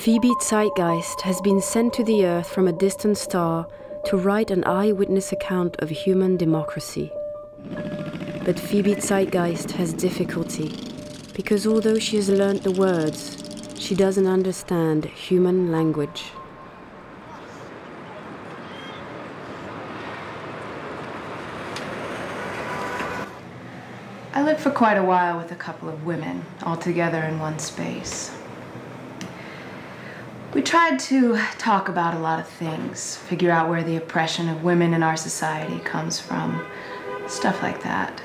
Phoebe Zeitgeist has been sent to the Earth from a distant star to write an eyewitness account of human democracy. But Phoebe Zeitgeist has difficulty, because although she has learned the words, she doesn't understand human language. I lived for quite a while with a couple of women, all together in one space. We tried to talk about a lot of things, figure out where the oppression of women in our society comes from, stuff like that.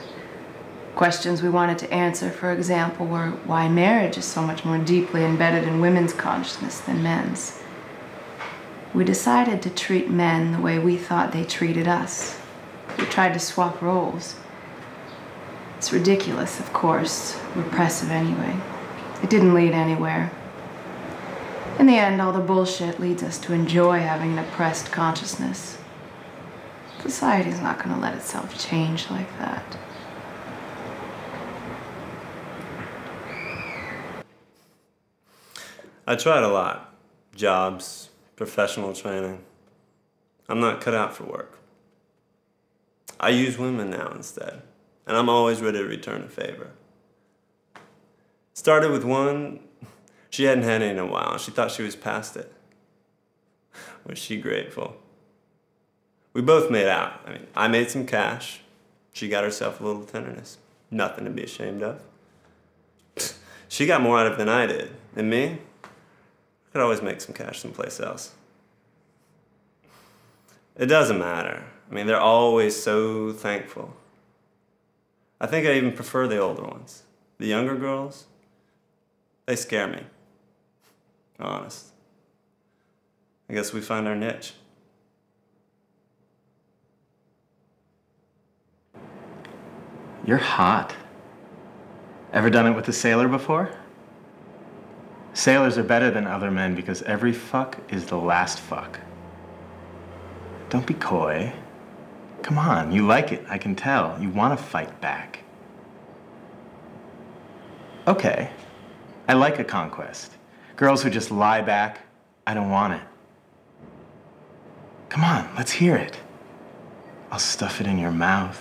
Questions we wanted to answer, for example, were why marriage is so much more deeply embedded in women's consciousness than men's. We decided to treat men the way we thought they treated us. We tried to swap roles. It's ridiculous, of course, repressive anyway. It didn't lead anywhere. In the end, all the bullshit leads us to enjoy having an oppressed consciousness. Society's not going to let itself change like that. I tried a lot. Jobs, professional training. I'm not cut out for work. I use women now instead, and I'm always ready to return a favor. Started with one. She hadn't had any in a while. She thought she was past it. Was she grateful? We both made out. I made some cash. She got herself a little tenderness. Nothing to be ashamed of. She got more out of it than I did. And me? I could always make some cash someplace else. It doesn't matter. They're always so thankful. I think I even prefer the older ones. The younger girls, they scare me. Honest. I guess we find our niche. You're hot. Ever done it with a sailor before? Sailors are better than other men because every fuck is the last fuck. Don't be coy. Come on, you like it, I can tell. You want to fight back. Okay, I like a conquest. Girls who just lie back, I don't want it. Come on, let's hear it. I'll stuff it in your mouth.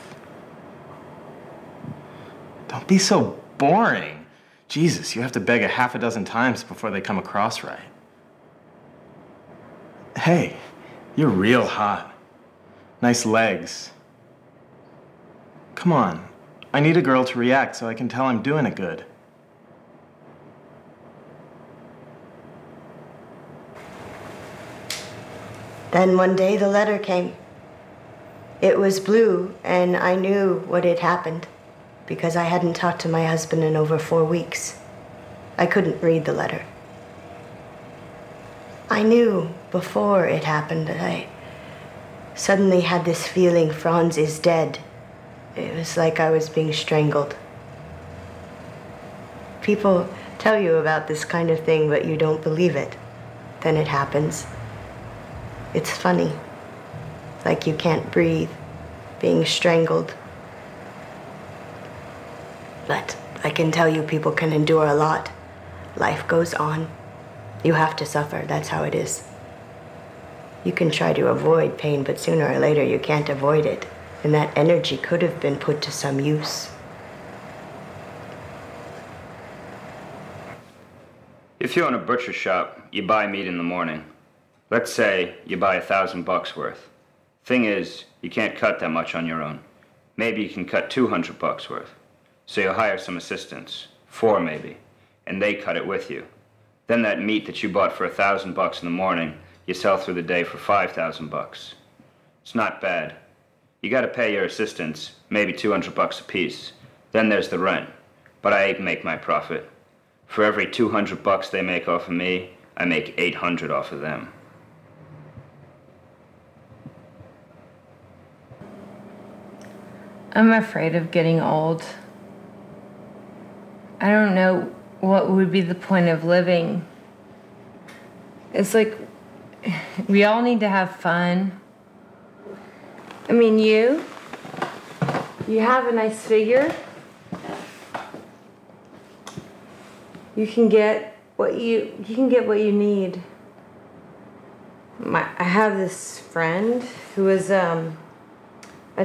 Don't be so boring. Jesus, you have to beg a half a dozen times before they come across right. Hey, you're real hot. Nice legs. Come on, I need a girl to react so I can tell I'm doing it good. Then one day the letter came. It was blue, and I knew what had happened because I hadn't talked to my husband in over 4 weeks. I couldn't read the letter. I knew before it happened that I suddenly had this feeling Franz is dead. It was like I was being strangled. People tell you about this kind of thing, but you don't believe it. Then it happens. It's funny, like you can't breathe, being strangled. But I can tell you people can endure a lot. Life goes on. You have to suffer, that's how it is. You can try to avoid pain, but sooner or later you can't avoid it. And that energy could have been put to some use. If you own a butcher shop, you buy meat in the morning. Let's say you buy $1,000 worth. Thing is, you can't cut that much on your own. Maybe you can cut $200 worth. So you'll hire some assistants, 4 maybe, and they cut it with you. Then that meat that you bought for $1,000 in the morning, you sell through the day for $5,000. It's not bad. You gotta pay your assistants, maybe $200 a piece. Then there's the rent, but I make my profit. For every $200 they make off of me, I make $800 off of them. I'm afraid of getting old. I don't know what would be the point of living. It's like we all need to have fun. You have a nice figure. You can get you can get what you need. I have this friend who is a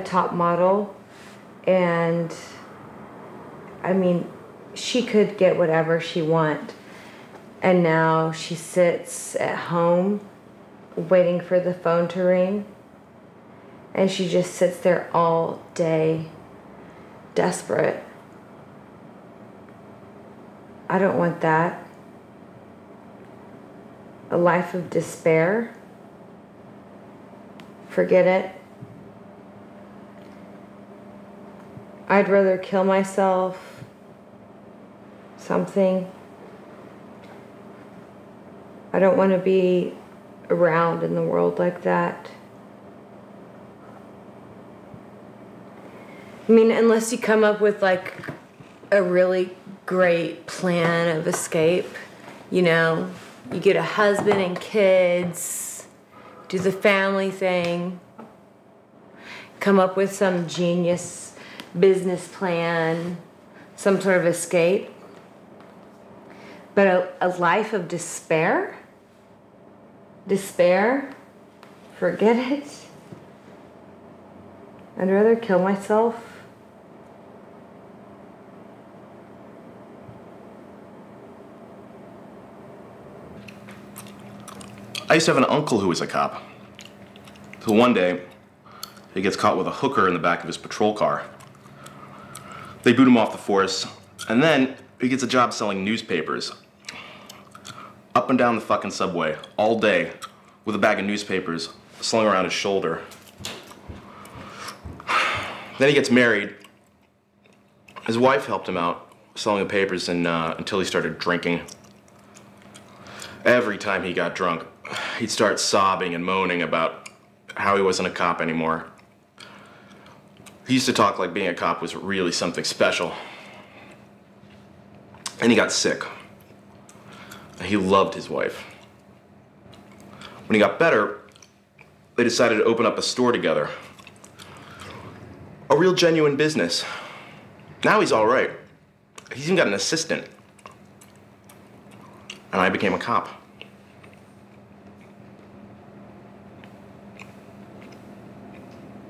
top model, and I mean, she could get whatever she want, and now she sits at home waiting for the phone to ring, and she just sits there all day, desperate. I don't want that. A life of despair? Forget it. I'd rather kill myself. Something. I don't want to be around in the world like that. I mean, unless you come up with like a really great plan of escape, you know, you get a husband and kids, do the family thing, come up with some genius business plan, some sort of escape. But a life of despair? Despair? Forget it. I'd rather kill myself. I used to have an uncle who was a cop. So one day, he gets caught with a hooker in the back of his patrol car. They boot him off the force, and then he gets a job selling newspapers. Up and down the fucking subway, all day, with a bag of newspapers slung around his shoulder. Then he gets married. His wife helped him out, selling the papers until he started drinking. Every time he got drunk, he'd start sobbing and moaning about how he wasn't a cop anymore. He used to talk like being a cop was really something special. And he got sick. He loved his wife. When he got better, they decided to open up a store together. A real genuine business. Now he's all right. He's even got an assistant. And I became a cop.